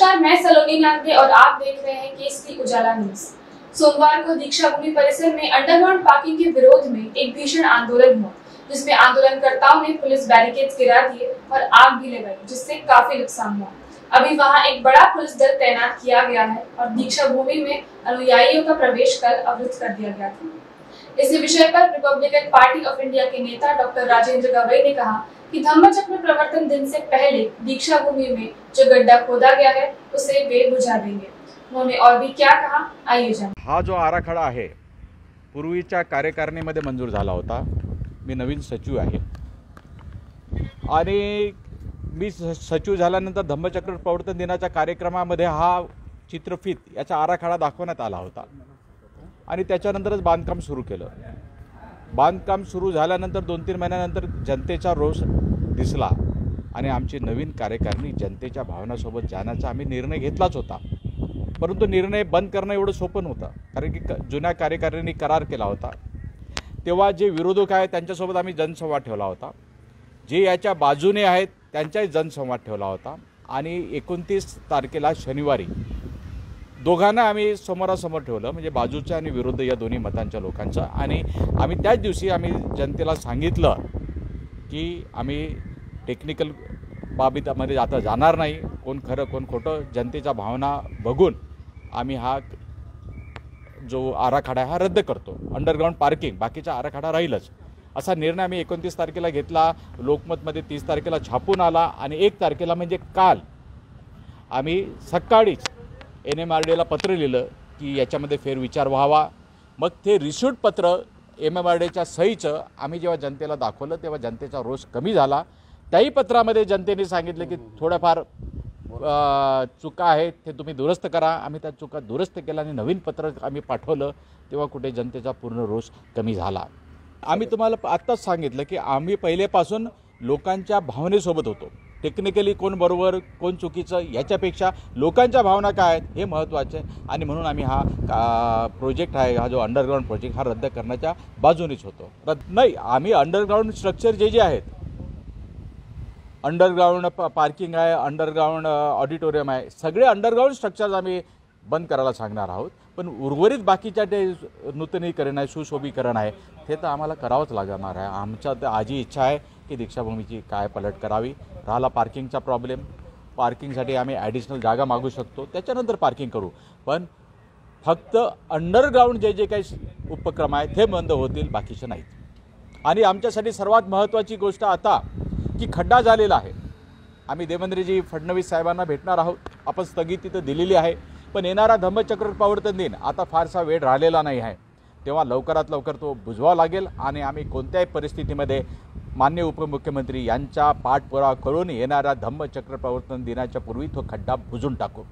नमस्कार, मैं सलोनी नागरे और आप देख रहे हैं केसरी उजाला न्यूज। सोमवार को दीक्षा भूमि परिसर में अंडरग्राउंड पार्किंग के विरोध में एक भीषण आंदोलन हुआ, जिसमें आंदोलनकर्ताओं ने पुलिस बैरिकेड्स गिरा दिए और आग भी लगाई, जिससे काफी नुकसान हुआ। अभी वहां एक बड़ा पुलिस दल तैनात किया गया है और दीक्षा भूमि में अनुयायियों का प्रवेश कर अवरुद्ध कर दिया गया था। इस विषय पर रिपब्लिकन पार्टी ऑफ इंडिया के नेता डॉक्टर राजेंद्र गवई ने कहा कि धम्मचक्र प्रवर्तन दिन से पहले दीक्षा भूमि में जो गड्ढा खोदा गया है उसे वे बुझा देंगे। उन्होंने और भी क्या कहा, आइए जानें। हा जो आराखडा आहे पूर्वीच्या कार्यकारिणीमध्ये मंजूर झाला होता। मी नवीन सचिव आहे आणि मी सचिव झाल्यानंतर धम्मचक्र प्रवर्तन दिनाच्या कार्यक्रमामध्ये हा चित्रफित याचा आराखडा दाखवण्यात आला होता आणि त्याच्यानंतरच बांधकाम सुरू केलं। बांधकाम सुरू झाल्यानंतर 2-3 महिन्यानंतर जनतेचा रोष दिसला आणि आमची नवीन कार्यकारिणी जनतेच्या भावनासोबत जाण्याचा आम्ही निर्णय घेतलाच होता। परंतु निर्णय बंद करणं एवढं सोपं नव्हतं, कारण की जुन्या कार्यकारिणीने करार केला होता। तेव्हा जे विरोधक आहेत त्यांच्यासोबत आम्ही जनसंवाद ठेवला होता, जे याच्या बाजूने आहेत त्यांचाही जनसंवाद ठेवला होता आणि 29 तारखेला शनिवारी दोघांना आम्ही समोरासमोर ठेवलं, म्हणजे बाजूच्या आणि विरुद्ध या दोन्ही मतांच्या लोकांचं। आणि आम्ही त्याच दिवशी आम्ही जनतेला सांगितलं की आम्ही टेक्निकल बाबीमध्ये आता जाणार नाही, कोण खरं कोण खोटं, जनतेच्या भावना बघून आम्ही हा जो आराखडा हा रद्द करतो। अंडरग्राउंड पार्किंग बाकीचा आराखडा राहीलच असा निर्णय आम्ही 29 तारखेला घेतला। लोकमतमध्ये 30 तारखेला छापून आला आणि 1 तारखेला म्हणजे काल आम्ही सकाळीच NMRDला पत्र लिहिलं की याच्यामध्ये फेरविचार व्हावा। मग ते रिसिव्ड पत्र MMRDच्या सहीचं आम्ही जेव्हा जनतेला दाखवलं तेव्हा जनतेचा रोष कमी झाला। त्याही पत्रामध्ये जनतेने सांगितलं की थोड्याफार चुका आहेत ते तुम्ही दुरुस्त करा। आम्ही त्या चुका दुरुस्त केल्या आणि नवीन पत्र आम्ही पाठवलं, तेव्हा कुठे जनतेचा पूर्ण रोष कमी झाला। आम्ही तुम्हाला आत्ताच सांगितलं की आम्ही पहिलेपासून लोकांच्या भावनेसोबत होतो। टेक्निकली कोण बरोबर कोण चुकीचं याच्यापेक्षा लोकांच्या भावना काय आहेत हे महत्त्वाचे आहे आणि म्हणून आम्ही हा प्रोजेक्ट आहे, हा जो अंडरग्राउंड प्रोजेक्ट हा रद्द करण्याच्या बाजूनेच होतो। नाही, आम्ही अंडरग्राउंड स्ट्रक्चर जे आहेत, अंडरग्राउंड पार्किंग आहे, अंडरग्राउंड ऑडिटोरियम आहे, सगळे अंडरग्राउंड स्ट्रक्चर्स आम्ही बंद करायला सांगणार आहोत। पण उर्वरित बाकीच्या ते नूतनीकरण आहे, सुशोभीकरण आहे, ते तर आम्हाला करावंच लागणार आहे। आमच्या तर आजी इच्छा आहे की दीक्षाभूमीची काय पलट करावी। राहिला पार्किंगचा प्रॉब्लेम, पार्किंगसाठी आम्ही ॲडिशनल जागा मागू शकतो, त्याच्यानंतर पार्किंग करू, पण फक्त अंडरग्राउंड जे काही उपक्रम आहेत ते बंद होतील, बाकीचे नाहीत। आणि आमच्यासाठी सर्वात महत्त्वाची गोष्ट आता की खड्डा झालेला आहे। आम्ही देवेंद्रजी फडणवीस साहेबांना भेटणार आहोत, आपण स्थगिती तर दिलेली आहे, पण येणारा धम्मचक्र प्रवर्तन दिन आता फारसा वेळ राहिलेला नाही आहे, तेव्हा लवकरात लवकर तो बुजवावा लागेल आणि आम्ही कोणत्याही परिस्थितीमध्ये माननीय उपमुख्यमंत्री यांचा पाठपुरावा करून येणाऱ्या धम्मचक्र प्रवर्तन दिनाच्या पूर्वी तो खड्डा बुजून टाकू।